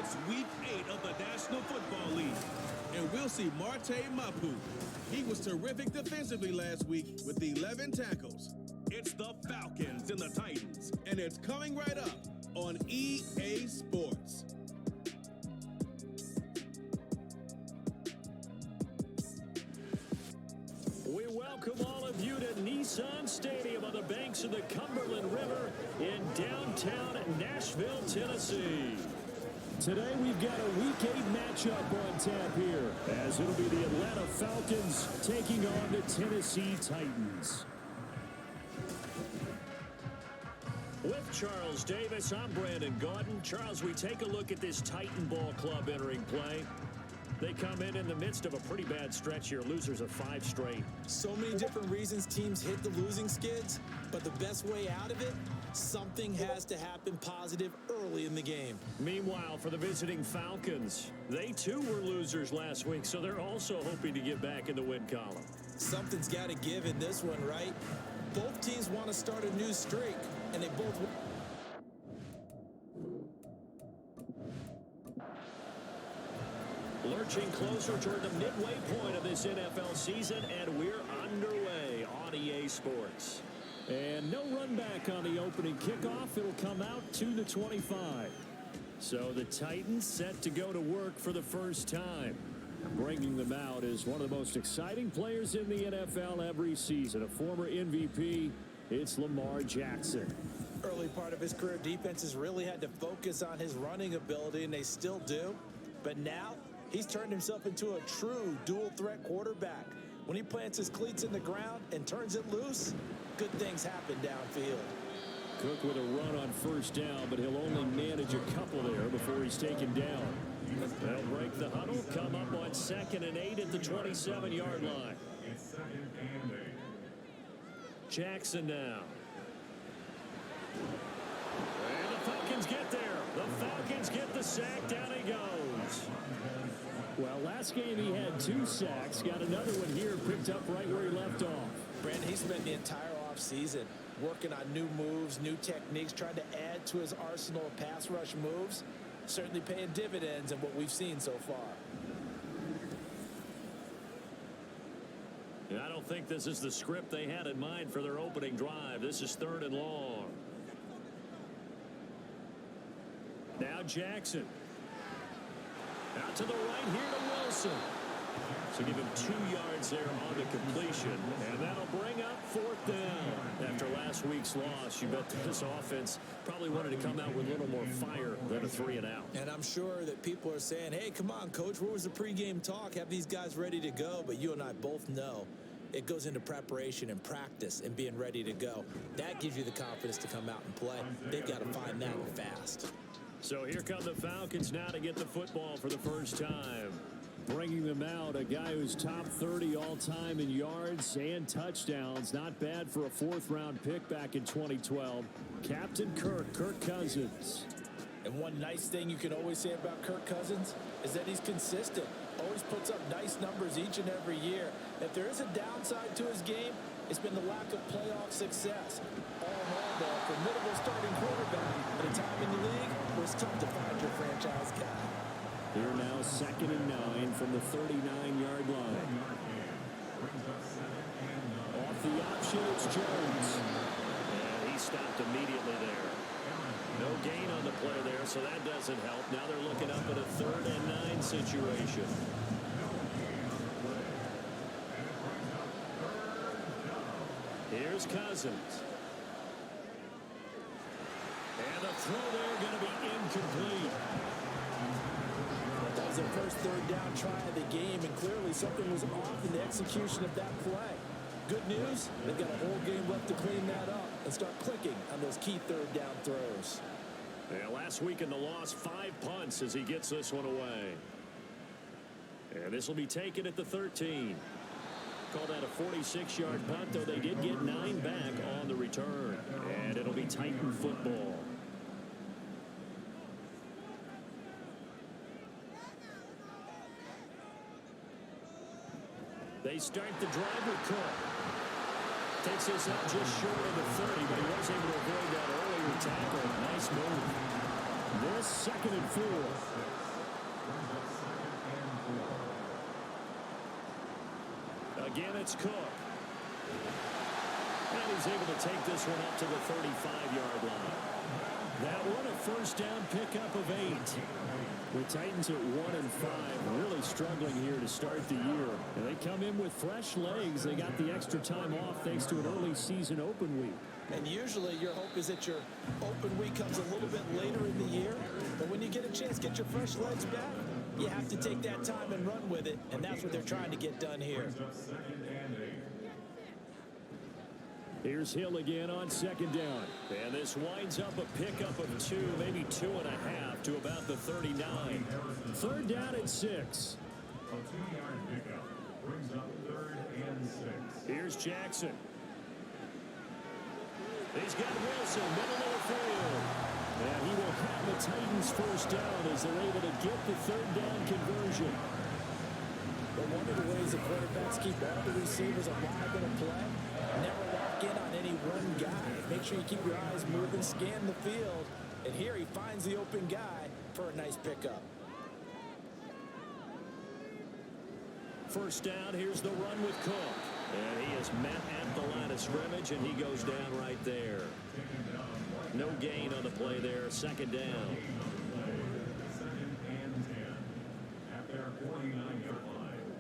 It's Week 8 of the National Football League. And we'll see Marte Mapu. He was terrific defensively last week with 11 tackles. It's the Falcons and the Titans. And it's coming right up on EA Sports. We welcome all of you to Nissan Stadium on the banks of the Cumberland River in downtown Nashville, Tennessee. Today we've got a Week 8 matchup on tap here, as it'll be the Atlanta Falcons taking on the Tennessee Titans. With Charles Davis, I'm Brandon Gaudin. Charles, we take a look at this Titan Ball Club entering play. They come in the midst of a pretty bad stretch here. Losers of 5 straight. So many different reasons teams hit the losing skids, but the best way out of it, something has to happen positive early in the game. Meanwhile, for the visiting Falcons, they too were losers last week, so they're also hoping to get back in the win column. Something's got to give in this one, right? Both teams want to start a new streak, and they both... Lurching closer toward the midway point of this NFL season, and we're underway on EA Sports. And no run back on the opening kickoff. It'll come out to the 25. So the Titans set to go to work for the first time. Bringing them out is one of the most exciting players in the NFL every season. A former MVP, it's Lamar Jackson. Early part of his career, defenses really had to focus on his running ability, and they still do. But now, he's turned himself into a true dual-threat quarterback. When he plants his cleats in the ground and turns it loose, good things happen downfield. Cook with a run on first down, but he'll only manage a couple there before he's taken down. They'll break the huddle, come up on 2nd and 8 at the 27-yard line. Jackson now. And the Falcons get there. The Falcons get the sack. Down he goes. Well, last game he had 2 sacks. Got another one here, picked up right where he left off. Brandon, he spent the entire offseason working on new moves, new techniques, trying to add to his arsenal of pass rush moves. Certainly paying dividends in what we've seen so far. I don't think this is the script they had in mind for their opening drive. This is 3rd and long. Now Jackson. Out to the right here to Wilson. So give him 2 yards there on the completion. And that'll bring up 4th down. After last week's loss, you bet this offense probably wanted to come out with a little more fire than a 3-and-out. And I'm sure that people are saying, hey, come on, Coach, where was the pregame talk? Have these guys ready to go? But you and I both know it goes into preparation and practice and being ready to go. That gives you the confidence to come out and play. They've got to find that fast. So here come the Falcons now to get the football for the first time. Bringing them out, a guy who's top 30 all-time in yards and touchdowns. Not bad for a 4th-round pick back in 2012. Captain Kirk Cousins. And one nice thing you can always say about Kirk Cousins is that he's consistent. Always puts up nice numbers each and every year. If there is a downside to his game, it's been the lack of playoff success. All in all, though, a formidable starting quarterback at a time in the league where it's tough to find your franchise guy. Here now, 2nd and 9 from the 39-yard line. Off the option, it's Jones. And he stopped immediately there. No gain on the play there, so that doesn't help. Now they're looking up at a 3rd and 9 situation. Here's Cousins. And the throw there going to be incomplete. That was their first 3rd down try of the game, and clearly something was off in the execution of that play. Good news, they've got a whole game left to clean that up and start clicking on those key 3rd down throws. Yeah, last week in the loss, 5 punts as he gets this one away. And this will be taken at the 13. Call that a 46-yard punt, though they did get 9 back on the return. And it'll be Titan football. They start the drive with Cook. Takes this out just short of the 30, but he was able to avoid that earlier tackle. Nice move. This 2nd and 4. Again, it's Cook. And he's able to take this one up to the 35-yard line. That one a first down pickup of 8. The Titans at 1-5, really struggling here to start the year. And they come in with fresh legs. They got the extra time off thanks to an early season open week. And usually your hope is that your open week comes a little bit later in the year. But when you get a chance to get your fresh legs back, you have to take that time and run with it. And that's what they're trying to get done here. Here's Hill again on 2nd down. And this winds up a pickup of 2, maybe 2.5 to about the 39. 3rd down and 6. A 2-yard pickup brings up 3rd and 6. Here's Jackson. He's got Wilson, middle of the field. And he will have the Titans first down as they're able to get the 3rd down conversion. But one of the ways the quarterbacks keep all the receivers alive in a play, never lock in on any one guy. Make sure you keep your eyes moving, scan the field. And here he finds the open guy for a nice pickup. First down, here's the run with Cook. And he is met at the line of scrimmage, and he goes down right there. No gain on the play there, 2nd down. 2nd and 10 at their 49-yard line.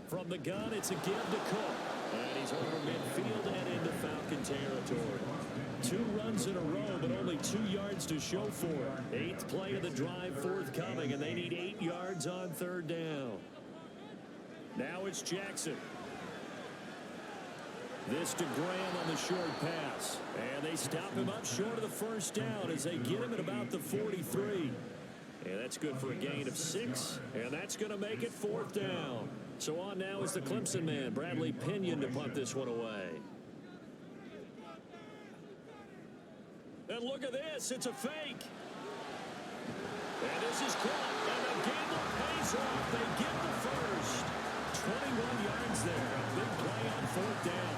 From the gun, it's a give to Cook. And he's over midfield and into Falcon territory. 2 runs in a row, but only 2 yards to show for it. 8th play of the drive forthcoming, and they need 8 yards on 3rd down. Now it's Jackson. This to Graham on the short pass. And they stop him up short of the first down as they get him at about the 43. And that's good for a gain of 6. And that's going to make it 4th down. So on now is the Clemson man, Bradley Pinion, to punt this one away. And look at this. It's a fake. And this is caught. And the gamble pays off. They get the first. 21 yards there. A big play on 4th down.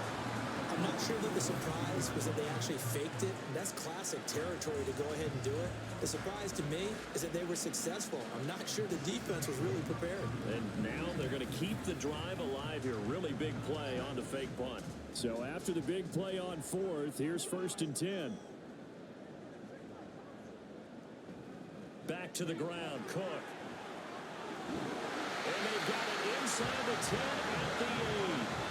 I'm not sure that the surprise was that they actually faked it. That's classic territory to go ahead and do it. The surprise to me is that they were successful. I'm not sure the defense was really prepared. And now they're going to keep the drive alive here. Really big play on the fake punt. So after the big play on 4th, here's 1st and 10. Back to the ground, Cook. And they've got it inside the 10 at the 8.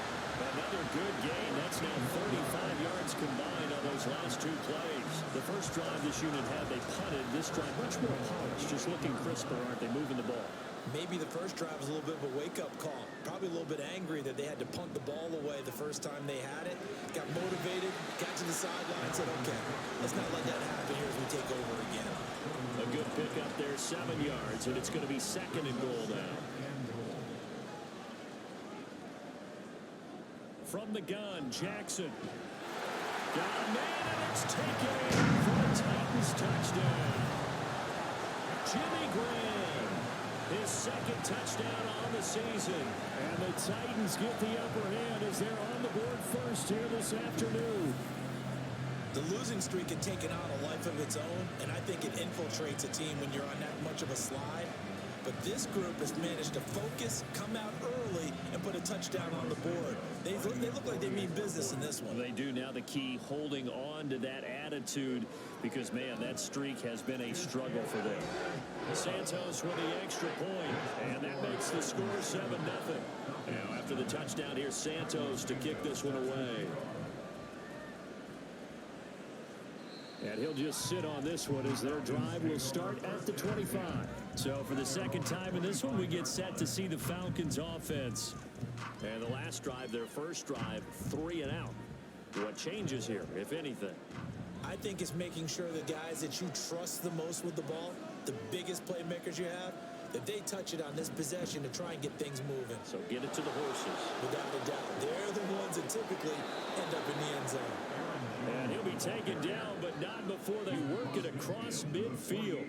Another good gain. That's now 35 yards combined on those last 2 plays. The first drive this unit had, they punted. This drive much more polished, just looking crisper, aren't they, moving the ball? Maybe the first drive was a little bit of a wake-up call. Probably a little bit angry that they had to punt the ball away the first time they had it. Got motivated, got to the sideline, said, okay, let's not let that happen here as we take over again. A good pickup there, 7 yards, and it's going to be 2nd and goal now. From the gun, Jackson. Got a man, and it's taken for a Titans touchdown. Jimmy Graham, his 2nd touchdown on the season. And the Titans get the upper hand as they're on the board first here this afternoon. The losing streak had taken on a life of its own, and I think it infiltrates a team when you're on that much of a slide. But this group has managed to focus, come out early, and put a touchdown on the board. They look like they mean business in this one. They do. Now the key, holding on to that attitude, because, man, that streak has been a struggle for them. Santos with the extra point, and that makes the score 7-0. Now after the touchdown, here's Santos to kick this one away. And he'll just sit on this one as their drive will start at the 25. So for the 2nd time in this one, we get set to see the Falcons offense. And the last drive, their first drive, 3 and out. What changes here, if anything? I think it's making sure the guys that you trust the most with the ball, the biggest playmakers you have, that they touch it on this possession to try and get things moving. So get it to the horses. Without a doubt. They're the ones that typically end up in the end zone. And he'll be taken down, but not before they work it across midfield.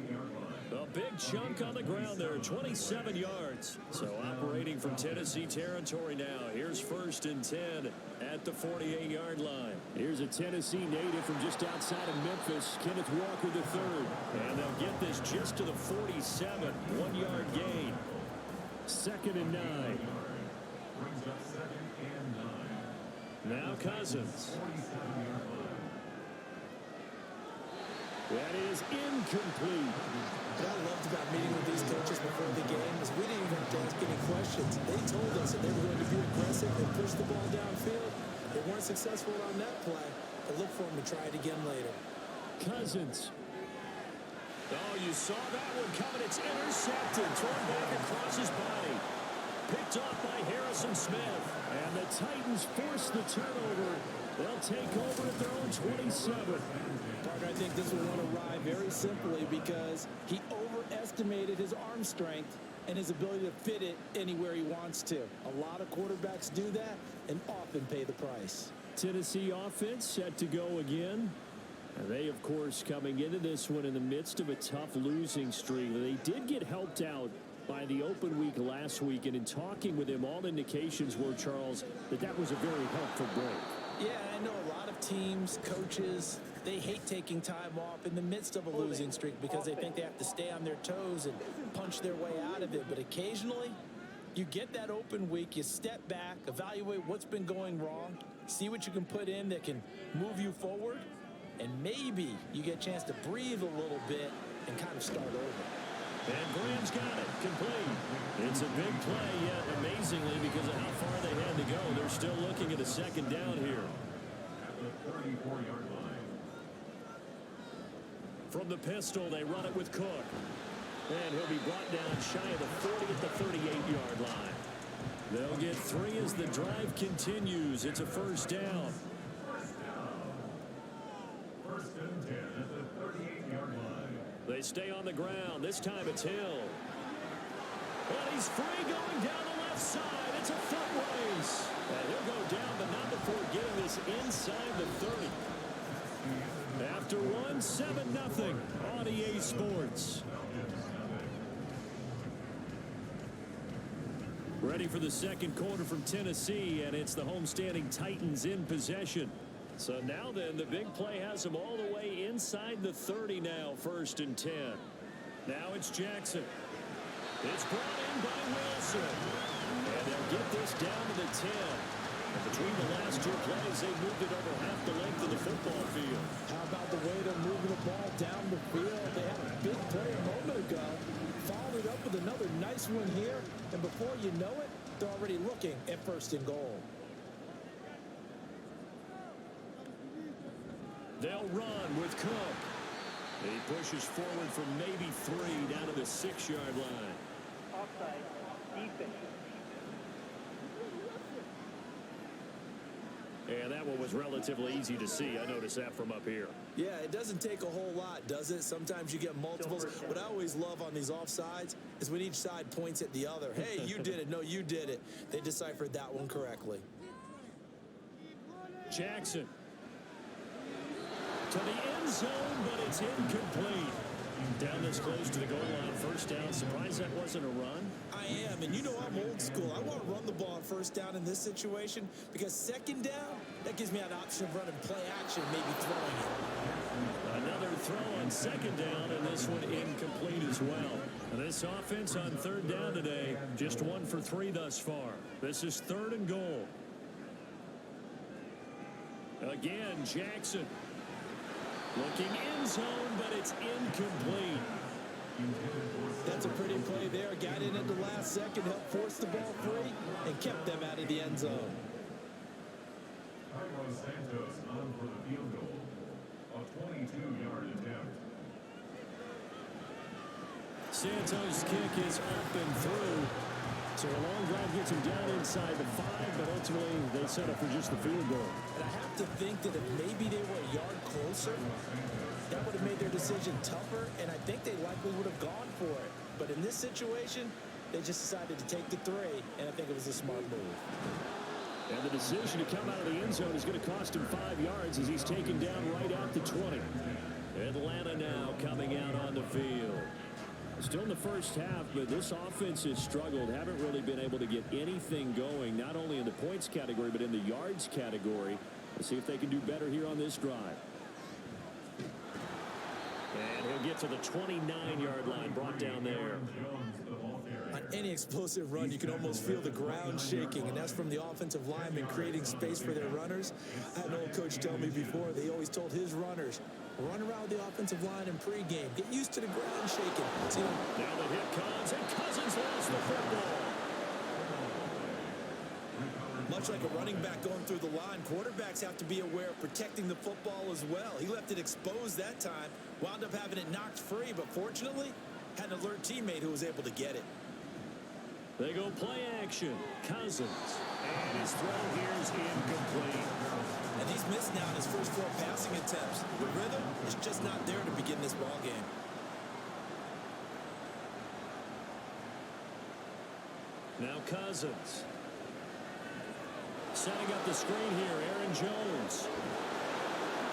A big chunk on the ground there, 27 yards. So operating from Tennessee territory now. Here's 1st and 10 at the 48-yard line. Here's a Tennessee native from just outside of Memphis, Kenneth Walker III. And they'll get this just to the 47, 1-yard gain. 2nd and 9. Brings up 2nd and 9. Now Cousins. That is incomplete. What I loved about meeting with these coaches before the game is we didn't even have to ask any questions. They told us that they were going to be aggressive and push the ball downfield. They weren't successful on that play, but look for them to try it again later. Cousins. Oh, you saw that one coming. It's intercepted. Thrown back across his body. Picked off by Harrison Smith. And the Titans force the turnover. They'll take over at their own 27. Parker, I think this will want to ride very simply because he overestimated his arm strength and his ability to fit it anywhere he wants to. A lot of quarterbacks do that and often pay the price. Tennessee offense set to go again. And they, of course, coming into this one in the midst of a tough losing streak. They did get helped out by the open week last week, and in talking with him, all indications were, Charles, that was a very helpful break. Yeah, I know a lot of teams, coaches, they hate taking time off in the midst of a losing streak because they think they have to stay on their toes and punch their way out of it. But occasionally, you get that open week, you step back, evaluate what's been going wrong, see what you can put in that can move you forward, and maybe you get a chance to breathe a little bit and kind of start over. And Graham's got it. Complete. It's a big play, yet amazingly, because of how far they had to go, they're still looking at a 2nd down here. At the 34-yard line. From the pistol, they run it with Cook. And he'll be brought down shy of the 40 at the 38-yard line. They'll get 3 as the drive continues. It's a 1st down. 1st and 10 at the 38-yard line. They stay on the ground. This time it's Hill. And he's free going down the left side. It's a foot race. And he'll go down, but not before getting this inside the 30. After 7-0 on EA Sports. Ready for the 2nd quarter from Tennessee, and it's the homestanding Titans in possession. So now then, the big play has them all the way inside the 30 now, 1st and 10. Now it's Jackson. It's brought in by Wilson. And they'll get this down to the 10. And between the last 2 plays, they moved it over half the length of the football field. How about the way they're moving the ball down the field? They had a big play a moment ago. Followed it up with another nice one here. And before you know it, they're already looking at 1st and goal. They'll run with Cook. He pushes forward for maybe 3 down to the 6-yard line. Offside, defense. And that one was relatively easy to see. I noticed that from up here. Yeah, it doesn't take a whole lot, does it? Sometimes you get multiples. What I always love on these offsides is when each side points at the other. Hey, you did it. No, you did it. They deciphered that one correctly. Jackson. To the end zone, but it's incomplete. Down this close to the goal line, 1st down. Surprised that wasn't a run? I am, and you know I'm old school. I want to run the ball on 1st down in this situation because 2nd down, that gives me an option of running play action, maybe throwing it. Another throw on 2nd down, and this one incomplete as well. And this offense on 3rd down today, just 1 for 3 thus far. This is 3rd and goal. Again, Jackson. Looking end zone, but it's incomplete. That's a pretty play there. Got in at the last second, helped force the ball free, and kept them out of the end zone. Carlos Santos on for the field goal. A 22-yard attempt. Santos' kick is up and through. So a long drive gets him down inside the 5, but ultimately they set up for just the field goal. And I have to think that if maybe they were a yard closer, that would have made their decision tougher, and I think they likely would have gone for it. But in this situation, they just decided to take the 3, and I think it was a smart move. And the decision to come out of the end zone is going to cost him 5 yards as he's taken down right at the 20. Atlanta now coming out on the field. Still in the first half, but this offense has struggled. Haven't really been able to get anything going, not only in the points category, but in the yards category. Let's see if they can do better here on this drive. And he'll get to the 29-yard line, brought down there. On any explosive run, you can almost feel the ground shaking, and that's from the offensive linemen creating space for their runners. I had an old coach tell me before, they always told his runners, run around the offensive line in pregame. Get used to the ground shaking. See, now the hit comes, and Cousins lost the football. Much like a running back going through the line, quarterbacks have to be aware of protecting the football as well. He left it exposed that time, wound up having it knocked free, but fortunately, had an alert teammate who was able to get it. They go play action. Cousins. And his throw here is incomplete. And he's missed now in his first 4 passing attempts. The rhythm is just not there to begin this ball game. Now Cousins. Setting up the screen here, Aaron Jones.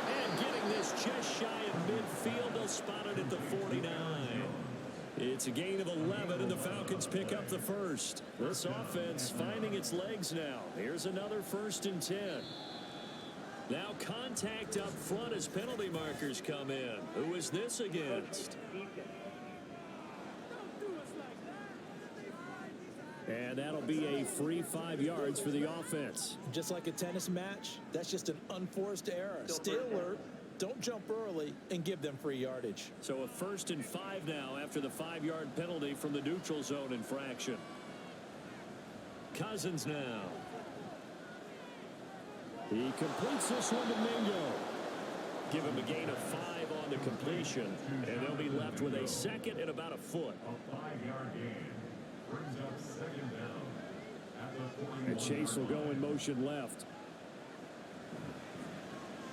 And getting this just shy of midfield. They'll spot it at the 49. It's a gain of 11, and the Falcons pick up the first. This offense finding its legs now. Here's another 1st and 10. Now contact up front as penalty markers come in. Who is this against? And that'll be a free 5 yards for the offense. Just like a tennis match, that's just an unforced error. Stay alert, don't jump early, and give them free yardage. So a 1st and 5 now after the 5-yard penalty from the neutral zone infraction. Cousins now. He completes this one to Mingo. Give him a gain of 5 on the completion, and they'll be left with a 2nd and about a foot. A 5-yard gain brings up 2nd down at the 41. And Chase will go in motion left.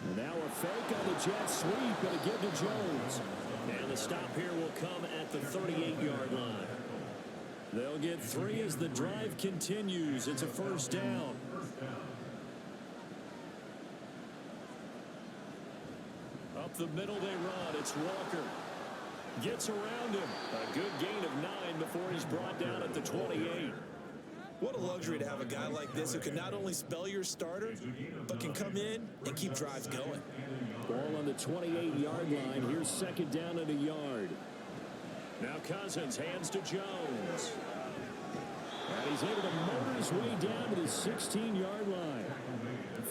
And now a fake on the jet sweep, and a give to Jones. And the stop here will come at the 38-yard line. They'll get 3 as the drive continues. It's a 1st down. Up the middle they run. It's Walker. Gets around him. A good gain of 9 before he's brought down at the 28. What a luxury to have a guy like this who can not only spell your starter, but can come in and keep drives going. Ball on the 28-yard line. Here's 2nd down and a yard. Now Cousins hands to Jones. And he's able to motor his way down to the 16-yard line.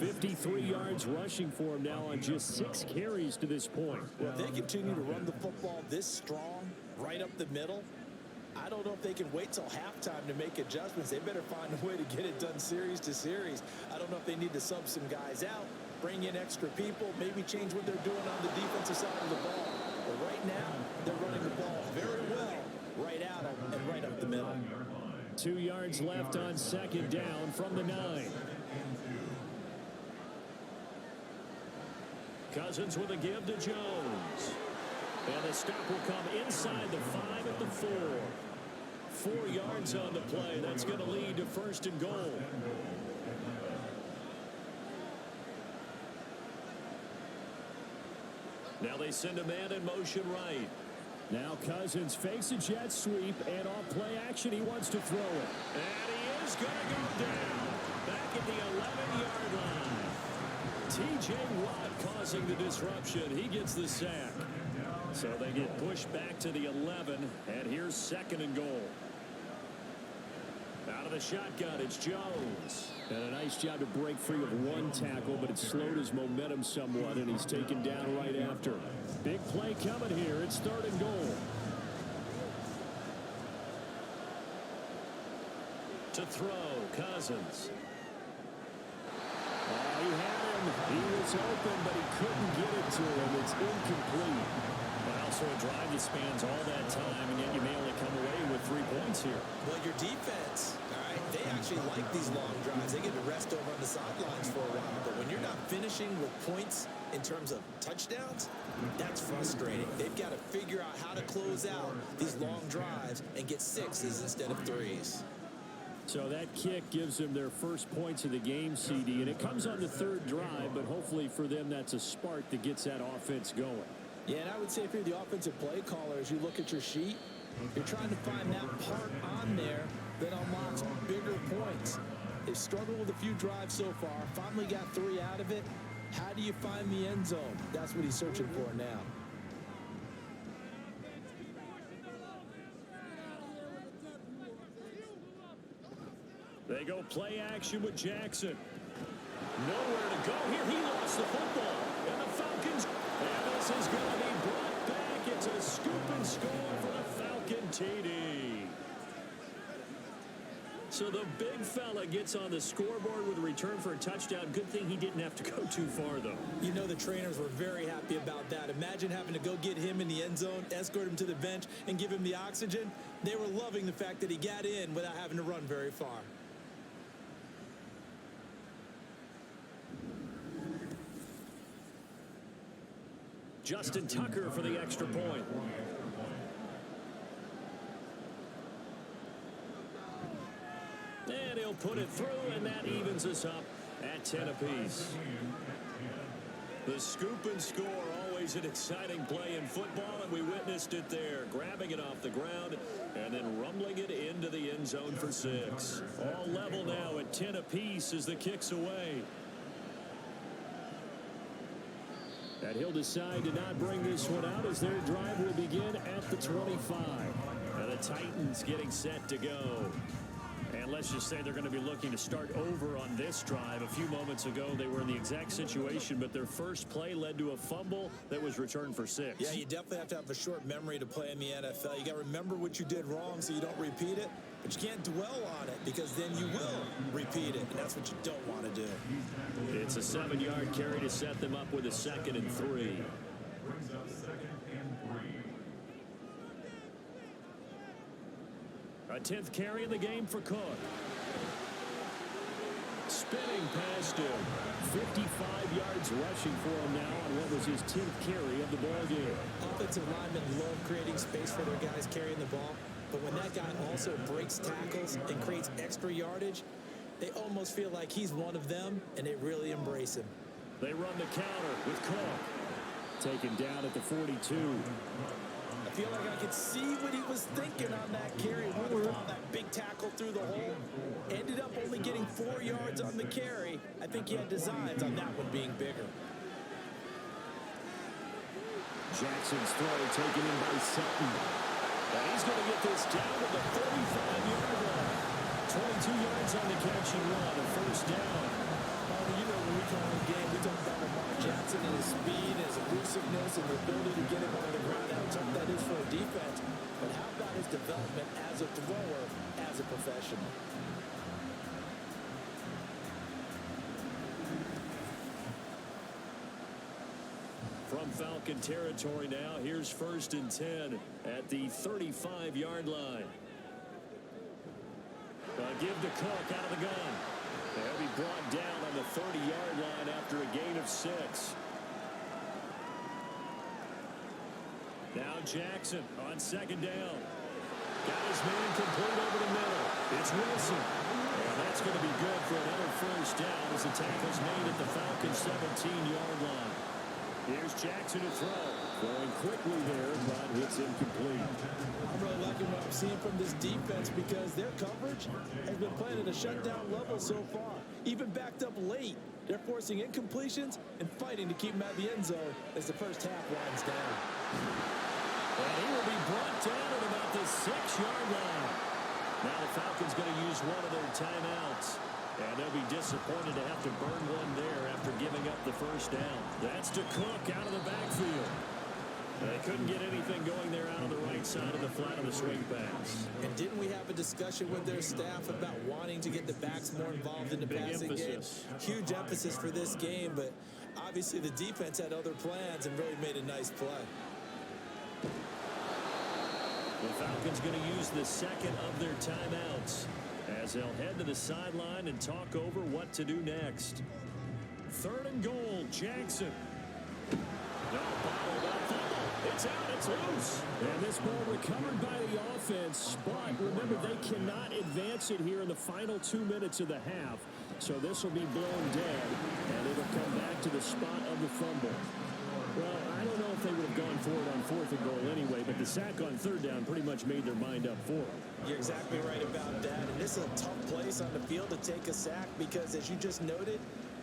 53 yards rushing for him now on just 6 carries to this point. Well, if they continue to run the football this strong, right up the middle, I don't know if they can wait till halftime to make adjustments. They better find a way to get it done series to series. I don't know if they need to sub some guys out, bring in extra people, maybe change what they're doing on the defensive side of the ball. But right now, they're running the ball very well, right at them and right up the middle. 2 yards left on 2nd down from the 9. Cousins with a give to Jones. And the stop will come inside the 5 at the 4. 4 yards on the play. That's going to lead to 1st and goal. Now they send a man in motion right. Now Cousins fakes a jet sweep, and off play action, he wants to throw it. And he is going to go down. Back at the 11-yard line. T.J. Watt causing the disruption. He gets the sack. So they get pushed back to the 11, and here's 2nd and goal. Out of the shotgun, it's Jones. And a nice job to break free of 1 tackle, but it slowed his momentum somewhat, and he's taken down right after. Big play coming here. It's 3rd and goal. To throw, Cousins. He had him. He was open, but he couldn't get it to him. It's incomplete. Well, so a drive that spans all that time, and yet you may only come away with 3 points here. Well, your defense, all right, they actually like these long drives. They get to rest over on the sidelines for a while. But when you're not finishing with points in terms of touchdowns, that's frustrating. They've got to figure out how to close out these long drives and get 6s instead of 3s. So that kick gives them their first points of the game, CD, and it comes on the 3rd drive, but hopefully for them that's a spark that gets that offense going. Yeah, and I would say if you're the offensive play caller, as you look at your sheet, You're trying to find that part on there that unlocks bigger points. They've struggled with a few drives so far. Finally got 3 out of it. How do you find the end zone? That's what he's searching for now. They go play action with Jackson. Nowhere to go here. He lost the football. And the Falcons. And this is going to be brought back. It's a scoop and score for the Falcon TD. So the big fella gets on the scoreboard with a return for a touchdown. Good thing he didn't have to go too far, though. You know the trainers were very happy about that. Imagine having to go get him in the end zone, escort him to the bench, and give him the oxygen. They were loving the fact that he got in without having to run very far. Justin Tucker for the extra point. And he'll put it through, and that evens us up at 10 apiece. The scoop and score, always an exciting play in football, and we witnessed it there. Grabbing it off the ground and then rumbling it into the end zone for 6. All level now at 10 apiece as the kick's away. And he'll decide to not bring this one out as their drive will begin at the 25. And the Titans getting set to go. And let's just say they're going to be looking to start over on this drive. A few moments ago, they were in the exact situation, but their first play led to a fumble that was returned for 6. Yeah, you definitely have to have a short memory to play in the NFL. You got to remember what you did wrong so you don't repeat it, but you can't dwell on it because then you will repeat it, and that's what you don't want to do. It's a 7-yard carry to set them up with a 2nd and 3. Brings up 2nd and 3. A 10th carry in the game for Cook. Spinning past him. 55 yards rushing for him now on what was his 10th carry of the ball game. Offensive linemen love creating space for their guys carrying the ball, but when that guy also breaks tackles and creates extra yardage, they almost feel like he's one of them, and they really embrace him. They run the counter with Cook. Taken down at the 42. I feel like I could see what he was thinking on that carry. Would have found that big tackle through the hole. Ended up only getting 4 yards on the carry. I think he had designs on that one being bigger. Jackson's throw taken in by Sutton. And he's going to get this down to the 35-yard line. 22 yards on the catch and run. A first down. You know, when we call the game, we talk about Lamar Jackson and his speed, his elusiveness, and the ability to get him on the ground. How tough that is for a defense. But how about his development as a thrower, as a professional? From Falcon territory now, here's 1st and 10 at the 35-yard line. Give to Cook out of the gun. They'll be brought down on the 30-yard line after a gain of 6. Now Jackson on 2nd down. Got his man complete over the middle. It's Wilson. And that's going to be good for another first down as the tackle's made at the Falcons' 17-yard line. Here's Jackson to throw. Going quickly there, but it's incomplete. I'm really liking what I'm seeing from this defense because their coverage has been playing at a shutdown level so far. Even backed up late, they're forcing incompletions and fighting to keep them at the end zone as the first half winds down. And he will be brought down at about the 6-yard line. Now the Falcons going to use one of their timeouts. And they'll be disappointed to have to burn one there after giving up the first down. That's to Cook out of the backfield. They couldn't get anything going there out of the right side of the flat of the swing pass. And didn't we have a discussion with their staff about wanting to get the backs more involved in the passing game? Huge emphasis for this game, but obviously the defense had other plans and really made a nice play. The Falcons going to use the 2nd of their timeouts as they'll head to the sideline and talk over what to do next. 3rd and goal, Jackson. No, bottled up. It's out, it's loose. And this ball recovered by the offense, but remember, they cannot advance it here in the final 2 minutes of the half. So this will be blown dead, and it'll come back to the spot of the fumble. Well, I don't know if they would have gone for it on 4th and goal anyway, but the sack on 3rd down pretty much made their mind up for them. You're exactly right about that. And this is a tough place on the field to take a sack because, as you just noted,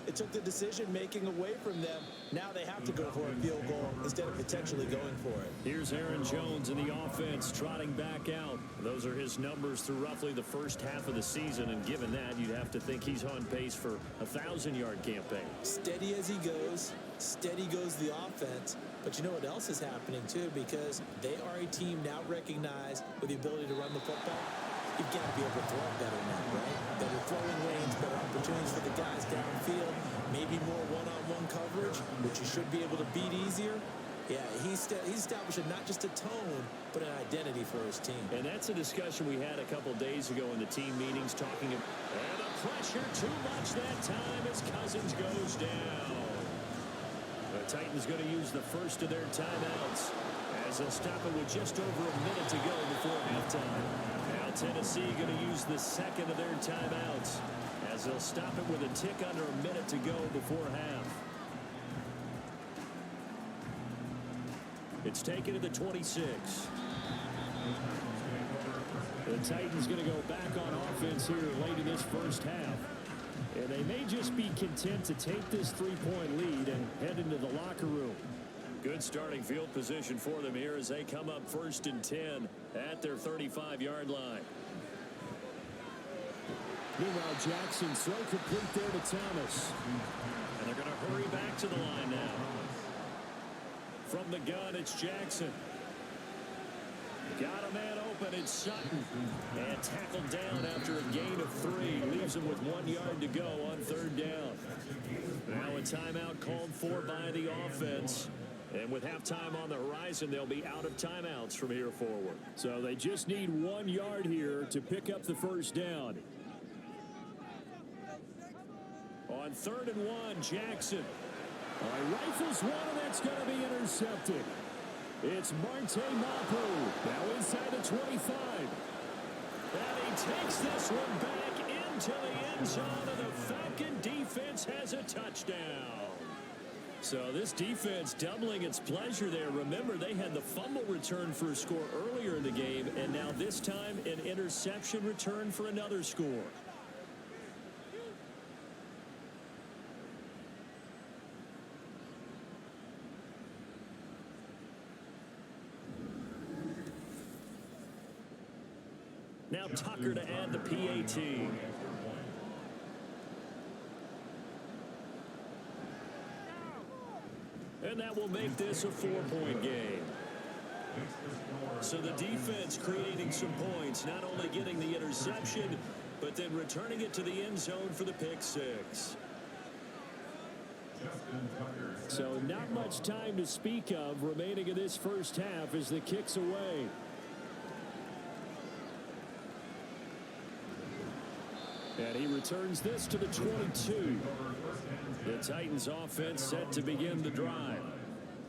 it took the decision-making away from them. Now they have to go for a field goal instead of potentially going for it. Here's Aaron Jones in the offense trotting back out. Those are his numbers through roughly the first half of the season, and given that, you'd have to think he's on pace for a 1,000-yard campaign. Steady as he goes, steady goes the offense. But you know what else is happening, too, because they are a team now recognized with the ability to run the football. You've got to be able to throw it better now, right? Better throwing lanes, better opportunities for the guys downfield, maybe more one-on-one coverage, which you should be able to beat easier. Yeah, he's establishing not just a tone, but an identity for his team. And that's a discussion we had a couple days ago in the team meetings talking about. And the pressure too much that time as Cousins goes down. The Titans going to use the first of their timeouts as they'll stop it with just over a minute to go before halftime. Now Tennessee going to use the second of their timeouts as they'll stop it with a tick under a minute to go before half. It's taken to the 26. The Titans going to go back on offense here late in this first half. And they may just be content to take this 3-point lead and head into the locker room. Good starting field position for them here as they come up 1st and 10 at their 35-yard line. Meanwhile, Jackson's throw complete there to Thomas. And they're going to hurry back to the line now. From the gun, it's Jackson. Got a man open, it's Sutton. And tackled down after a gain of 3. Leaves him with 1 yard to go on 3rd down. Now a timeout called for by the offense. And with halftime on the horizon, they'll be out of timeouts from here forward. So they just need 1 yard here to pick up the first down. On 3rd and 1, Jackson. Rifles one, and that's going to be intercepted. It's Marte Mapu, now inside the 25. And he takes this one back into the end zone, and the Falcon defense has a touchdown. So this defense doubling its pleasure there. Remember, they had the fumble return for a score earlier in the game, and now this time an interception return for another score. Now Tucker to add the PAT. And that will make this a 4-point game. So the defense creating some points, not only getting the interception, but then returning it to the end zone for the pick 6. So not much time to speak of remaining in this first half as the kick's away. And he returns this to the 22. The Titans offense set to begin the drive.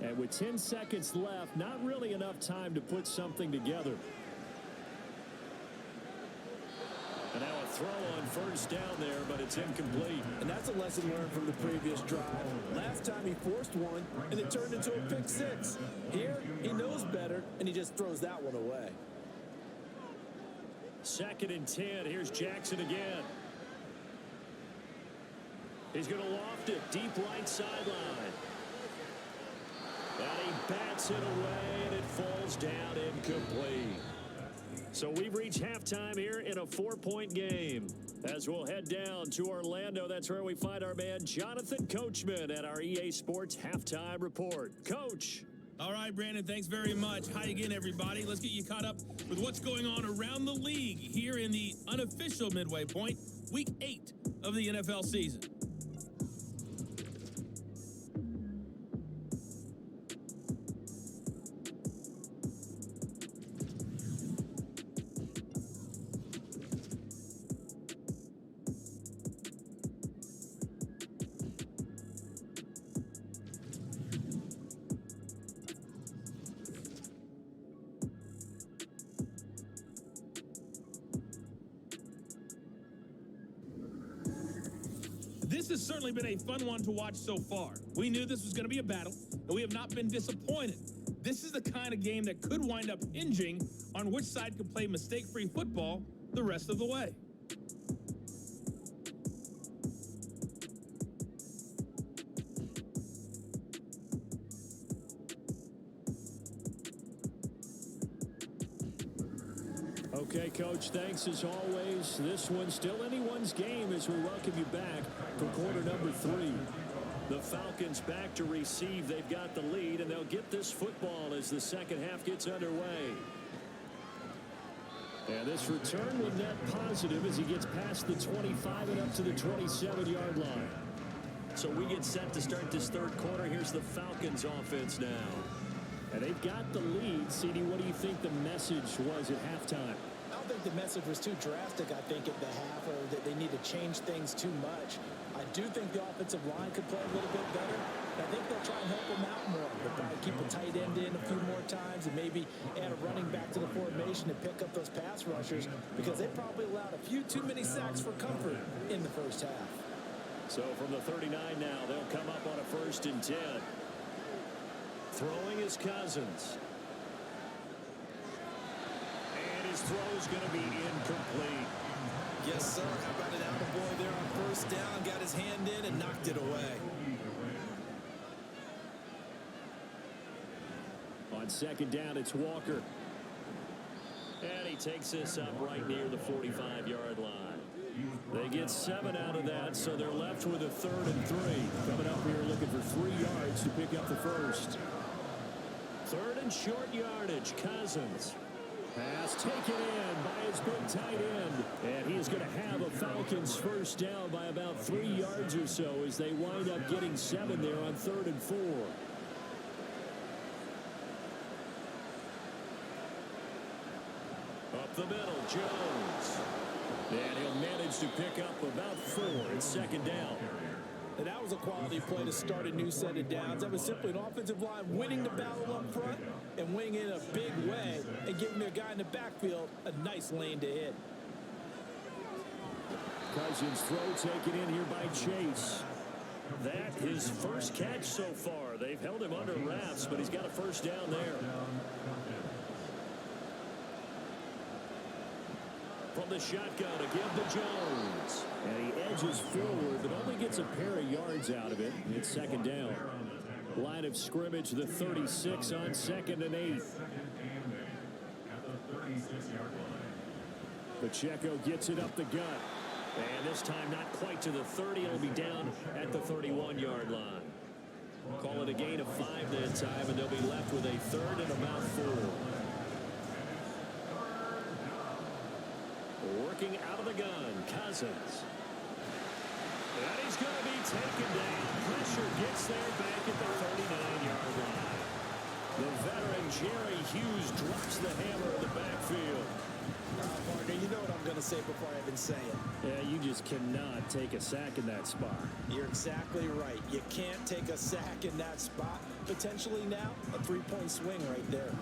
And with 10 seconds left, not really enough time to put something together. And now a throw on 1st down there, but it's incomplete. And that's a lesson learned from the previous drive. Last time he forced one, and it turned into a pick 6. Here, he knows better, and he just throws that one away. 2nd and 10. Here's Jackson again. He's going to loft it deep right sideline. And he bats it away, and it falls down incomplete. So we've reached halftime here in a 4-point game. As we'll head down to Orlando, that's where we find our man Jonathan Coachman at our EA Sports Halftime Report. Coach. All right, Brandon, thanks very much. Hi again, everybody. Let's get you caught up with what's going on around the league here in the unofficial midway point, Week 8 of the NFL season. has certainly been a fun one to watch so far. We knew this was going to be a battle, and we have not been disappointed. This is the kind of game that could wind up hinging on which side can play mistake-free football the rest of the way. Okay, Coach, thanks as always. This one's still anyone's game as we welcome you back for quarter number 3. The Falcons back to receive. They've got the lead, and they'll get this football as the second half gets underway. And this return will net positive as he gets past the 25 and up to the 27-yard line. So we get set to start this third quarter. Here's the Falcons offense now. And they've got the lead. CD, what do you think the message was at halftime? I don't think the message was too drastic, I think, at the half, or that they need to change things too much. I do think the offensive line could play a little bit better. I think they'll try and help them out more. They'll probably keep a tight end in a few more times and maybe add a running back to the formation to pick up those pass rushers, because they probably allowed a few too many sacks for comfort in the first half. So from the 39 now, they'll come up on a 1st and 10. Throwing is Cousins. And his throw is going to be incomplete. Yes, sir. How about an attaboy there on first down? Got his hand in and knocked it away. On second down, it's Walker. And he takes this up right near the 45-yard line. They get 7 out of that, so they're left with a 3rd and 3. Coming up here looking for 3 yards to pick up the first. 3rd and short yardage. Cousins. Pass taken in by his big tight end. And he is going to have a Falcons first down by about 3 yards or so as they wind up getting 7 there on 3rd and 4. Up the middle, Jones. And he'll manage to pick up about 4. It's 2nd down. And that was a quality play to start a new set of downs. That was simply an offensive line winning the battle up front and winning in a big way and giving their guy in the backfield a nice lane to hit. Cousins throw taken in here by Chase. That his first catch so far. They've held him under wraps, but he's got a first down there. From the shotgun to give to Jones. And he edges forward, but only gets a pair of yards out of it. It's 2nd down. Line of scrimmage, the 36 on 2nd and 8. Pacheco gets it up the gut. And this time not quite to the 30. It'll be down at the 31-yard line. Call it a gain of 5 that time, and they'll be left with a 3rd and about 4. Working out of the gun, Cousins. And he's going to be taken down. Pressure gets there back at the 39-yard line. The veteran Jerry Hughes drops the hammer in the backfield. Partner, you know what I'm going to say before I even say it. Yeah, you just cannot take a sack in that spot. You're exactly right. You can't take a sack in that spot. Potentially now, a 3-point swing right there.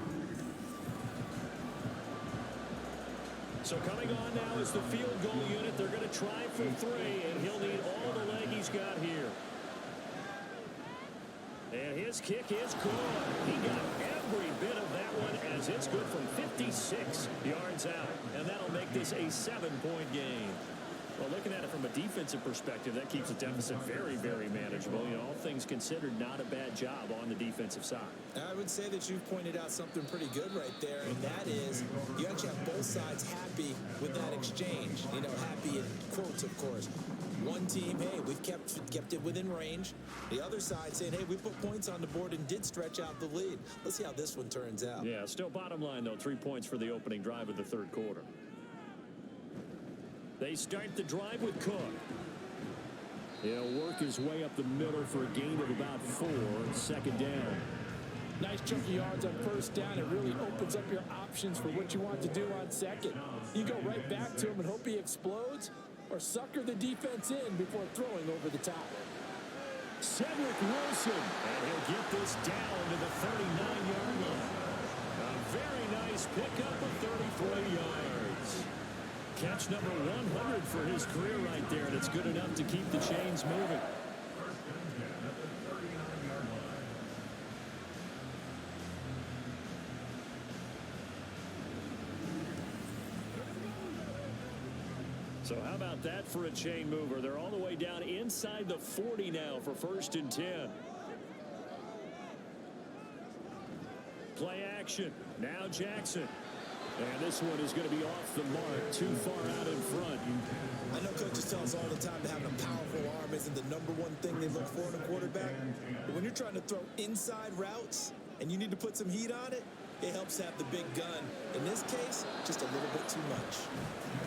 So coming on now is the field goal unit. They're going to try for 3, and he'll need all the leg he's got here. And his kick is good. He got every bit of that one as it's good from 56 yards out. And that'll make this a 7-point game. Well, looking at it from a defensive perspective, that keeps the deficit very, very manageable. You know, all things considered, not a bad job on the defensive side. I would say that you've pointed out something pretty good right there, and that is you actually have both sides happy with that exchange. You know, happy in quotes, of course. One team, hey, we've kept it within range. The other side saying, hey, we put points on the board and did stretch out the lead. Let's see how this one turns out. Yeah, still bottom line, though, 3 points for the opening drive of the third quarter. They start the drive with Cook. He'll work his way up the middle for a gain of about 4. 2nd down. Nice chunky yards on first down. It really opens up your options for what you want to do on second. You go right back to him and hope he explodes, or sucker the defense in before throwing over the top. Cedric Wilson. And he'll get this down to the 39-yard line. A very nice pickup of 33 yards. Catch number 100 for his career right there, and it's good enough to keep the chains moving. So how about that for a chain mover? They're all the way down inside the 40 now for 1st and 10. Play action. Now Jackson. And this one is going to be off the mark, too far out in front. I know coaches tell us all the time that having a powerful arm isn't the #1 thing they look for in a quarterback. But when you're trying to throw inside routes and you need to put some heat on it, it helps have the big gun. In this case, just a little bit too much.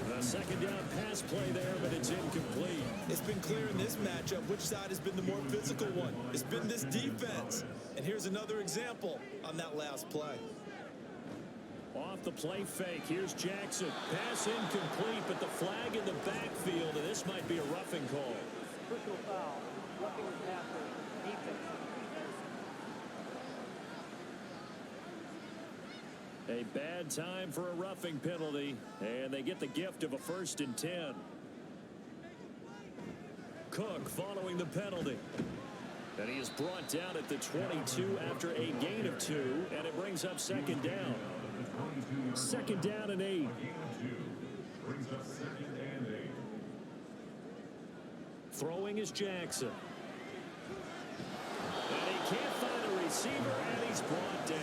The 2nd down pass play there, but it's incomplete. It's been clear in this matchup which side has been the more physical one. It's been this defense. And here's another example on that last play. Off the play fake, here's Jackson. Pass incomplete, but the flag in the backfield, and this might be a roughing call. Personal foul. Roughing the passer. Defense. A bad time for a roughing penalty, and they get the gift of a 1st and 10. Cook following the penalty. And he is brought down at the 22 after a gain of 2, and it brings up 2nd down. 2nd down and 8. Brings up 2nd and 8. Throwing is Jackson. And he can't find a receiver, and he's brought down.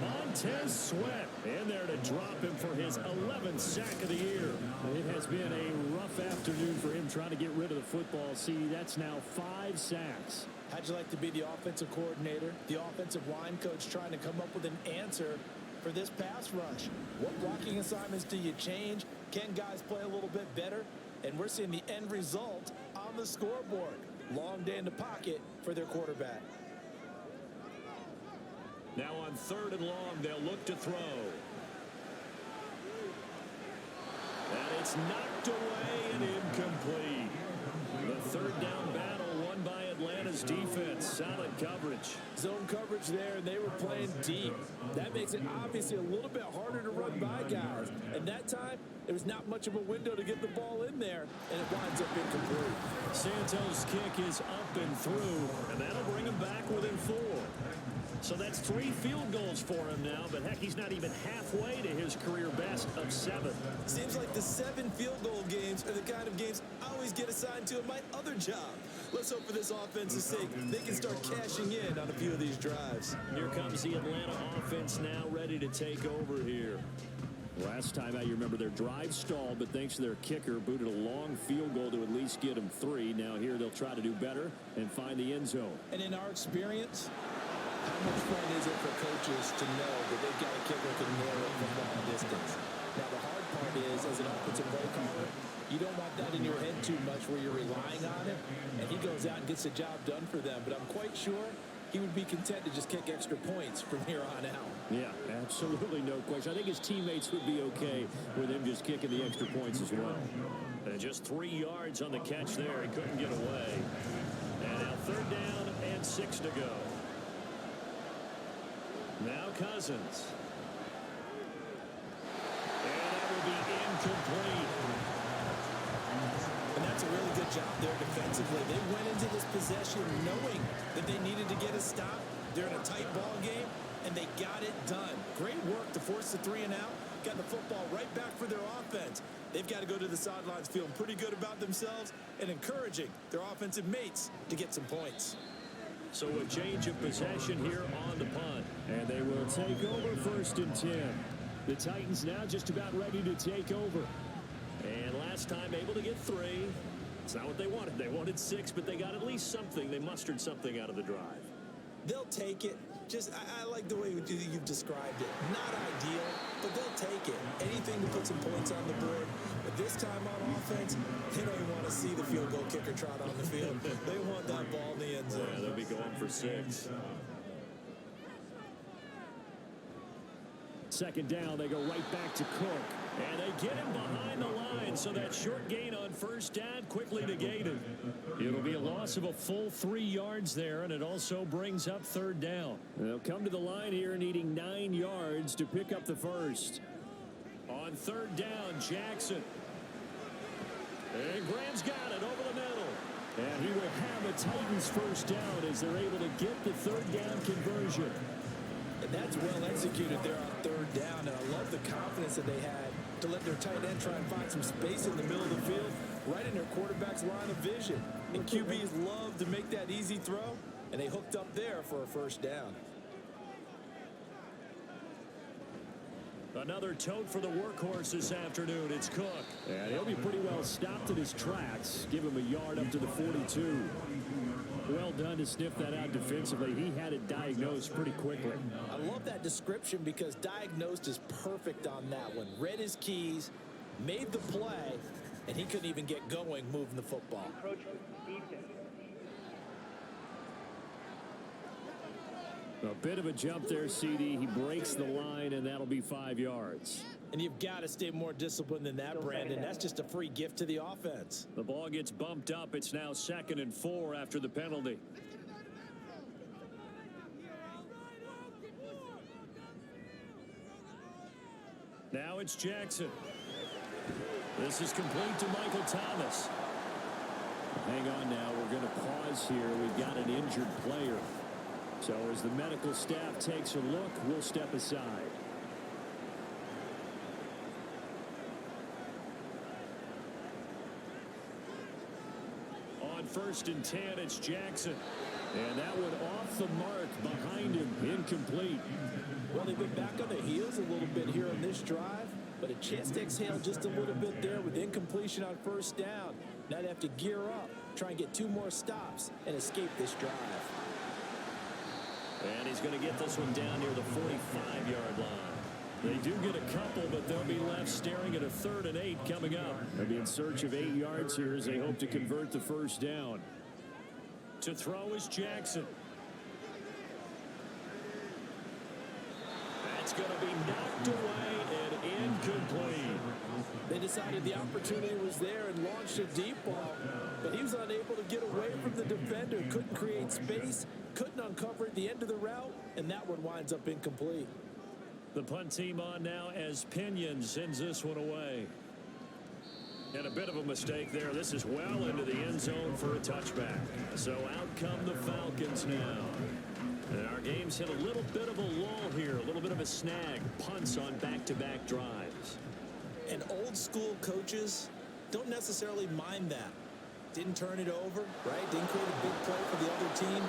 Montez Sweat in there to drop him for his 11th sack of the year. It has been a rough afternoon for him trying to get rid of the football. See, that's now 5 sacks. How'd you like to be the offensive coordinator, the offensive line coach trying to come up with an answer for this pass rush? What blocking assignments do you change? Can guys play a little bit better? And we're seeing the end result on the scoreboard. Long day in the pocket for their quarterback. Now on 3rd and long, they'll look to throw. And it's knocked away and incomplete. The 3rd down battle won by Atlanta's defense. Solid coverage. Zone coverage there, and they were playing deep. That makes it obviously a little bit harder to run by guys. And that time, there was not much of a window to get the ball in there, and it winds up incomplete. Santos' kick is up and through, and that'll bring him back within 4. So that's 3 field goals for him now, but heck, he's not even halfway to his career best of 7. Seems like the 7 field goal games are the kind of games I always get assigned to at my other job. Let's hope for this offense's sake they can start cashing in on a few of these drives. Here comes the Atlanta offense now ready to take over here. Last time out, you remember their drive stalled, but thanks to their kicker, booted a long field goal to at least get them 3. Now here they'll try to do better and find the end zone. And in our experience, how much fun is it for coaches to know that they've got a kicker who can nail it from long distance? Now, the hard part is, as an offensive play caller, you don't want that in your head too much where you're relying on him, and he goes out and gets the job done for them. But I'm quite sure he would be content to just kick extra points from here on out. Yeah, absolutely no question. I think his teammates would be okay with him just kicking the extra points as well. And just 3 yards on the catch there. He couldn't get away. And now 3rd down and 6 to go. Now Cousins. And that will be incomplete. And that's a really good job there defensively. They went into this possession knowing that they needed to get a stop. They're in a tight ball game, and they got it done. Great work to force the 3 and out. Got the football right back for their offense. They've got to go to the sidelines feeling pretty good about themselves and encouraging their offensive mates to get some points. So a change of possession here on the punt. And they will take over 1st and 10. The Titans now just about ready to take over. And last time able to get 3. It's not what they wanted. They wanted 6, but they got at least something. They mustered something out of the drive. They'll take it. Just, I like the way you've described it. Not ideal, but they'll take it. Anything to put some points on the board. But this time on offense, they don't even want to see the field goal kicker trot on the field. They want that ball in the end zone. Yeah, they'll be going for 6. 2nd down, they go right back to Cook. And they get him behind the line, so that short gain on 1st down quickly negated. It'll be a loss of a full 3 yards there, and it also brings up 3rd down. They'll come to the line here needing 9 yards to pick up the 1st. On On third down, Jackson. And Graham's got it over the middle. And he will have a Titans first down as they're able to get the third down conversion. And that's well executed there on third down. And I love the confidence that they had to let their tight end try and find some space in the middle of the field, right in their quarterback's line of vision. And QBs love to make that easy throw, and they hooked up there for a first down. Another tote for the workhorse this afternoon. It's Cook. And he'll be pretty well stopped in his tracks. Give him a yard up to the 42. Well done to sniff that out defensively. He had it diagnosed pretty quickly. I love that description because diagnosed is perfect on that one. Read his keys, made the play, and he couldn't even get going moving the football. A bit of a jump there, CD. He breaks the line, and that'll be 5 yards. And you've got to stay more disciplined than that, Brandon. That's just a free gift to the offense. The ball gets bumped up. It's now 2nd and 4 after the penalty. Now it's Jackson. This is complete to Michael Thomas. Hang on now. We're going to pause here. We've got an injured player. So as the medical staff takes a look, we'll step aside. On 1st and 10, it's Jackson. And that one off the mark behind him. Incomplete. Well, they've been back on their heels a little bit here on this drive, but a chance to exhale just a little bit there with incompletion on first down. Now they have to gear up, try and get 2 more stops, and escape this drive. And he's going to get this one down near the 45-yard line. They do get a couple, but they'll be left staring at a 3rd and 8 coming up. They'll be in search of 8 yards here as they hope to convert the first down. To throw is Jackson. That's going to be knocked away and incomplete. They decided the opportunity was there and launched a deep ball, but he was unable to get away from the defender, couldn't create space, couldn't uncover at the end of the route, and that one winds up incomplete. The punt team on now as Pinion sends this one away. And a bit of a mistake there. This is well into the end zone for a touchback. So out come the Falcons now. And our game's hit a little bit of a lull here, a little bit of a snag. Punts on back-to-back drives. And old school coaches don't necessarily mind that. Didn't turn it over, right? Didn't create a big play for the other team.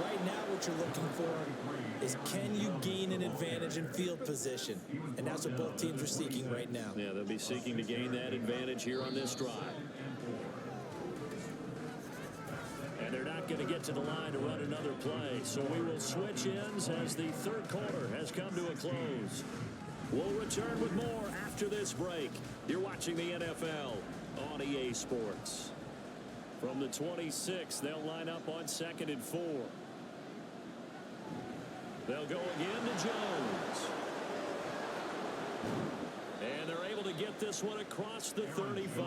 Right now what you're looking for is can you gain an advantage in field position? And that's what both teams are seeking right now. Yeah, they'll be seeking to gain that advantage here on this drive. And they're not going to get to the line to run another play. So we will switch ends as the 3rd quarter has come to a close. We'll return with more after this break. You're watching the NFL on EA Sports. From the 26, they'll line up on 2nd and 4. They'll go again to Jones. And they're able to get this one across the 35.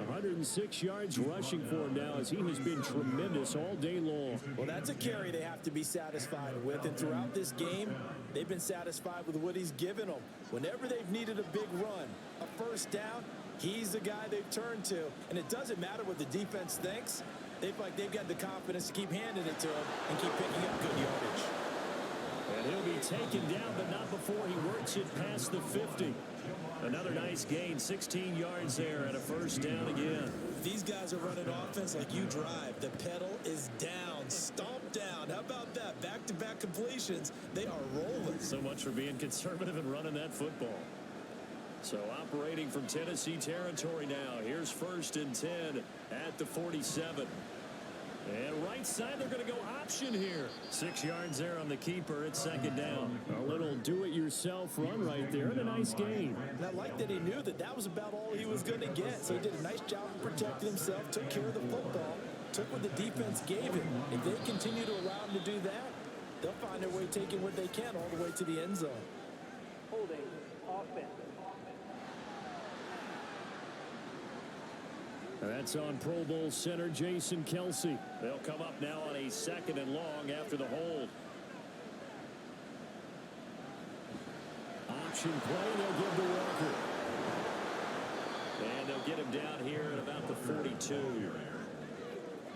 106 yards rushing for him now as he has been tremendous all day long. Well, that's a carry they have to be satisfied with. And throughout this game, they've been satisfied with what he's given them. Whenever they've needed a big run, a first down, he's the guy they've turned to. And it doesn't matter what the defense thinks. They feel like they've got the confidence to keep handing it to him and keep picking up good yardage. And he'll be taken down, but not before he works it past the 50. Another nice gain, 16 yards there and a first down again. These guys are running offense like you drive. The pedal is down, stomp down. How about that? Back-to-back completions. They are rolling. So much for being conservative and running that football. So operating from Tennessee territory now. Here's 1st and 10 at the 47. And right side, they're going to go option here. 6 yards there on the keeper. It's 2nd down. A little do-it-yourself run right there and a nice gain. And I like that he knew that that was about all he was going to get. So he did a nice job of protecting himself, took care of the football, took what the defense gave him. If they continue to allow him to do that, they'll find their way taking what they can all the way to the end zone. Holding offense. That's on Pro Bowl center Jason Kelsey. They'll come up now on a 2nd and long after the hold. option play they'll give to Walker. And they'll get him down here at about the 42.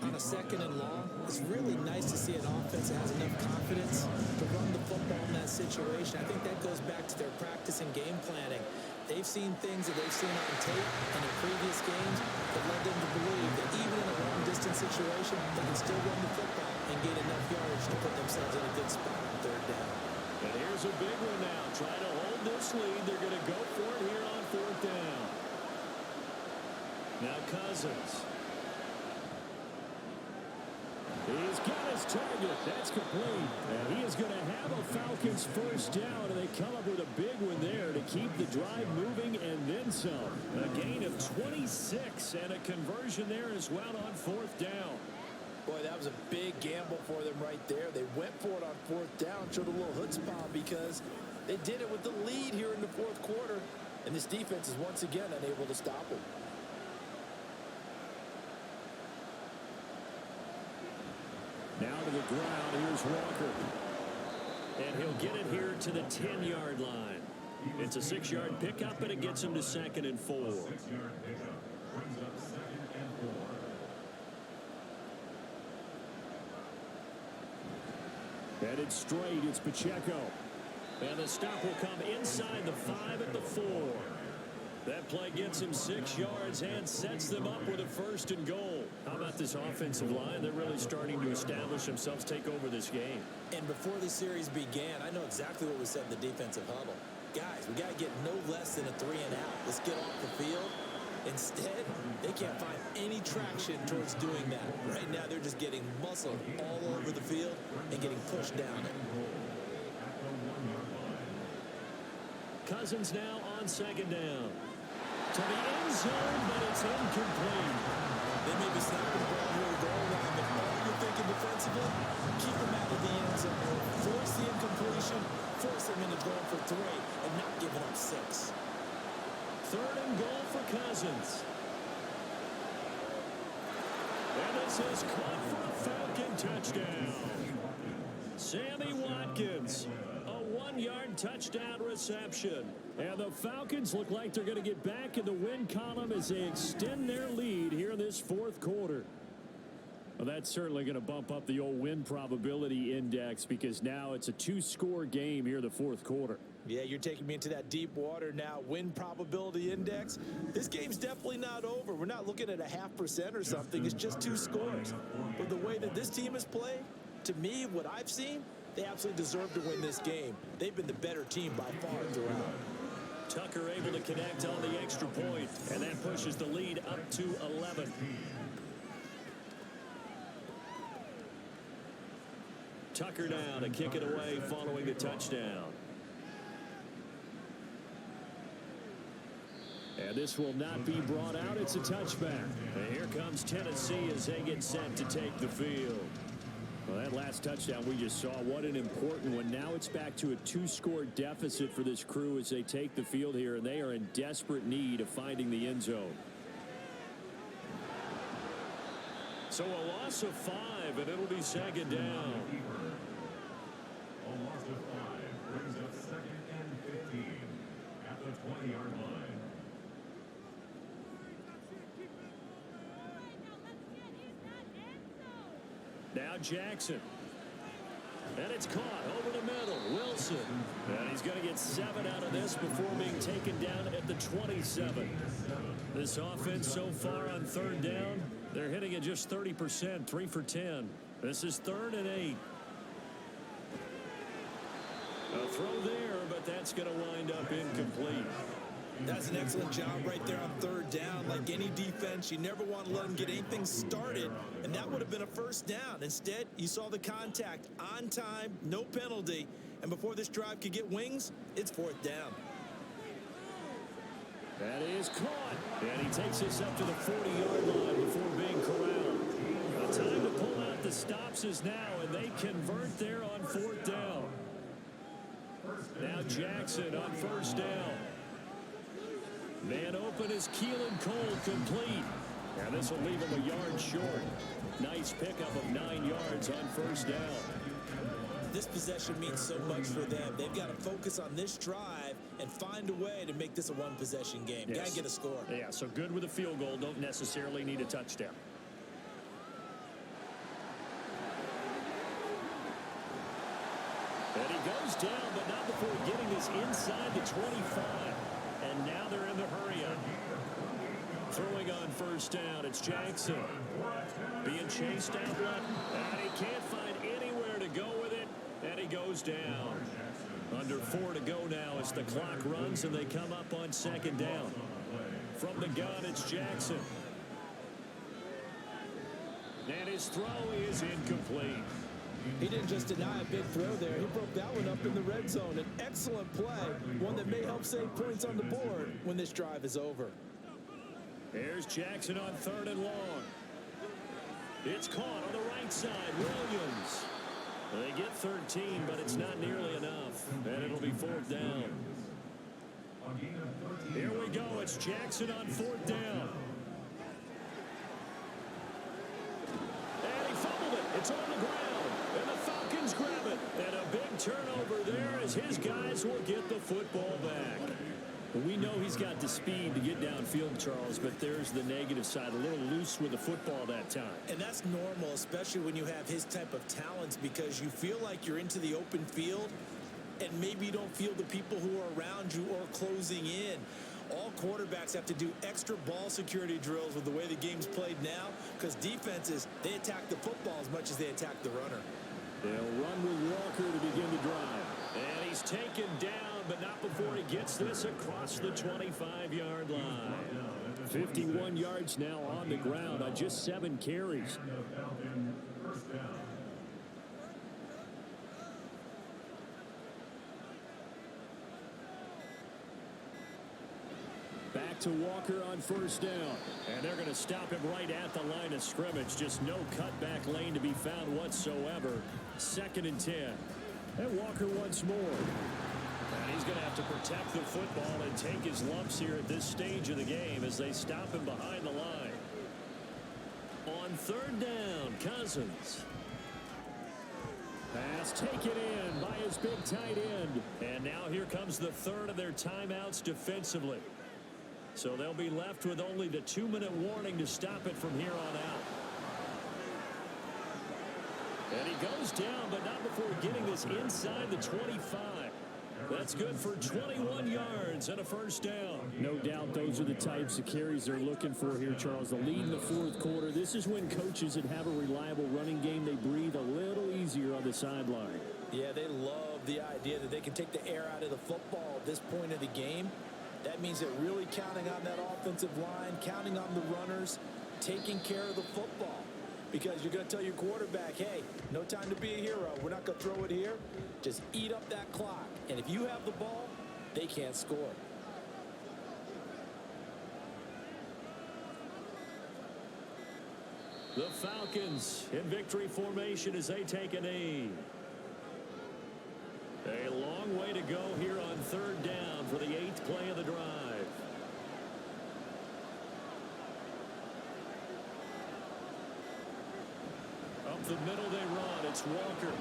On a second and long, it's really nice to see an offense that has enough confidence to run the football in that situation. I think that goes back to their practice and game planning. They've seen things that they've seen on tape and in previous games that led them to believe that even in a long-distance situation, they can still run the football and gain enough yardage to put themselves in a good spot on third down. And here's a big one now. Trying to hold this lead. They're going to go for it here on fourth down. Now Cousins. He's got his target. That's complete. And he is going to have a Falcons first down, and they come up with a big one there to keep the drive moving and then some. A gain of 26 and a conversion there as well on fourth down. Boy, that was a big gamble for them right there. They went for it on fourth down, showed a little chutzpah because they did it with the lead here in the fourth quarter, and this defense is once again unable to stop them. Now to the ground, here's Walker. And he'll get it here to the 10-yard line. It's a 6-yard pickup, and it gets him to 2nd and 4. 6-yard pickup brings up 2nd and 4. Headed straight, it's Pacheco. And the stop will come inside the 5 at the 4. That play gets him 6 yards and sets them up with a 1st and goal. How about this offensive line? They're really starting to establish themselves, take over this game. And before the series began, I know exactly what was said in the defensive huddle. Guys, we got to get no less than a 3-and-out. Let's get off the field. Instead, they can't find any traction towards doing that. Right now, they're just getting muscled all over the field and getting pushed down it. Cousins now on 2nd down. To the end zone, but it's incomplete. They may be snapping the ball near the goal line, but all you're thinking defensively, keep them out of the end zone. Force the incompletion, force them into going for 3, and not giving up 6. 3rd and goal for Cousins. And this is caught for a Falcon touchdown. Sammy Watkins, a 1-yard touchdown reception. And the Falcons look like they're going to get back in the win column as they extend their lead here in this fourth quarter. Well, that's certainly going to bump up the old win probability index because now it's a 2-score game here in the fourth quarter. Yeah, you're taking me into that deep water now. Win probability index. This game's definitely not over. We're not looking at a 0.5% or something. It's just 2 scores. But the way that this team has played, to me, what I've seen, they absolutely deserve to win this game. They've been the better team by far throughout. Tucker able to connect on the extra point, and that pushes the lead up to 11. Tucker now to kick it away following the touchdown. And this will not be brought out. It's a touchback. And here comes Tennessee as they get set to take the field. Well, that last touchdown we just saw, what an important one. Now it's back to a 2-score deficit for this crew as they take the field here, and they are in desperate need of finding the end zone. So a loss of 5, and it'll be 2nd down. A loss of 5 brings up 2nd and 15 at the 20-yard line. Now Jackson. And it's caught over the middle. Wilson. And he's going to get 7 out of this before being taken down at the 27. This offense so far on 3rd down, they're hitting at just 30%, 3 for 10. This is 3rd and 8. A throw there, but that's going to wind up incomplete. That's an excellent job right there on 3rd down. Like any defense, you never want to let them get anything started, and that would have been a 1st down. Instead, you saw the contact on time, no penalty, and before this drive could get wings, it's 4th down. That is caught, and he takes this up to the 40-yard line before being corralled. The time to pull out the stops is now, and they convert there on 4th down. Now Jackson on 1st down. Man open is Keelan Cole complete. And this will leave him a yard short. Nice pickup of 9 yards on 1st down. This possession means so much for them. They've got to focus on this drive and find a way to make this a one-possession game. Yes. Got to get a score. Yeah, so good with a field goal. Don't necessarily need a touchdown. And he goes down, but not before getting this inside the 25. And now they're in the hurry-up. Throwing on first down, it's Jackson. Being chased out left, and he can't find anywhere to go with it, and he goes down. Under 4 to go now as the clock runs, and they come up on second down. From the gun, it's Jackson. And his throw is incomplete. He didn't just deny a big throw there. He broke that one up in the red zone. An excellent play, one that may help save points on the board when this drive is over. Here's Jackson on 3rd and long. It's caught on the right side. Williams. They get 13, but it's not nearly enough. And it'll be 4th down. Here we go. It's Jackson on 4th down. And he fumbled it. It's on the ground. And the Falcons grab it. And a big turnover there as his guys will get the football back. We know he's got the speed to get downfield, Charles, but there's the negative side. A little loose with the football that time. And that's normal, especially when you have his type of talents, because you feel like you're into the open field and maybe you don't feel the people who are around you or closing in. All quarterbacks have to do extra ball security drills with the way the game's played now, because defenses, they attack the football as much as they attack the runner. They'll run with Walker to begin the drive. And he's taken down, but not before he gets this across the 25-yard line. 51 yards now on the ground on just 7 carries. Back to Walker on first down. And they're going to stop him right at the line of scrimmage. Just no cutback lane to be found whatsoever. 2nd and 10. And Walker once more. And he's going to have to protect the football and take his lumps here at this stage of the game as they stop him behind the line. On 3rd down, Cousins. Pass taken in by his big tight end. And now here comes the 3rd of their timeouts defensively. So they'll be left with only the 2-minute warning to stop it from here on out. And he goes down, but not before getting this inside the 25. That's good for 21 yards and a first down. No doubt those are the types of carries they're looking for here, Charles. The lead in the 4th quarter. This is when coaches that have a reliable running game, they breathe a little easier on the sideline. Yeah, they love the idea that they can take the air out of the football at this point of the game. That means they're really counting on that offensive line, counting on the runners, taking care of the football. Because you're going to tell your quarterback, hey, no time to be a hero. We're not going to throw it here. Just eat up that clock. And if you have the ball, they can't score. The Falcons in victory formation as they take a knee. A long way to go here on 3rd down for the 8th play of the drive. Up the middle they run. It's Walker.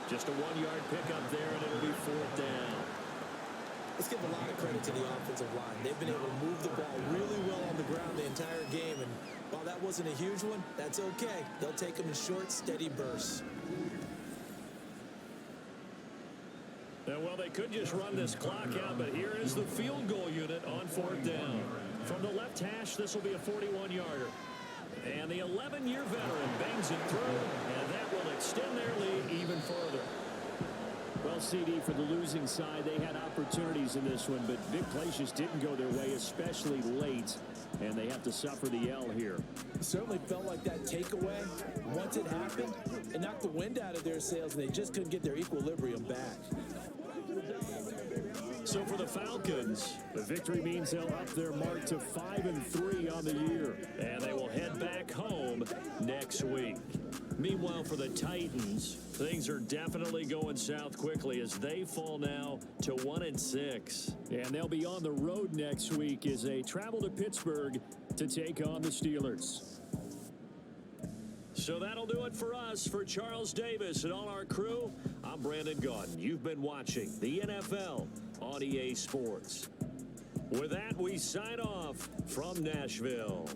Just a 1-yard pickup there, and it'll be 4th down. Let's give a lot of credit to the offensive line. They've been able to move the ball really well on the ground the entire game. And while that wasn't a huge one, that's okay. They'll take them in short, steady bursts. Well, they could just run this clock out, but here is the field goal unit on 4th down. From the left hash, this will be a 41-yarder. And the 11-year veteran bangs it through, and that will extend their lead even further. Well, CD, for the losing side, they had opportunities in this one, but big plays just didn't go their way, especially late, and they have to suffer the L here. It certainly felt like that takeaway, once it happened, it knocked the wind out of their sails, and they just couldn't get their equilibrium back. So for the Falcons, the victory means they'll up their mark to 5-3 on the year, and they will head back home next week. Meanwhile, for the Titans, things are definitely going south quickly as they fall now to 1-6. And they'll be on the road next week as they travel to Pittsburgh to take on the Steelers. So that'll do it for us. For Charles Davis and all our crew, I'm Brandon Gaudin. You've been watching the NFL on EA Sports. With that, we sign off from Nashville.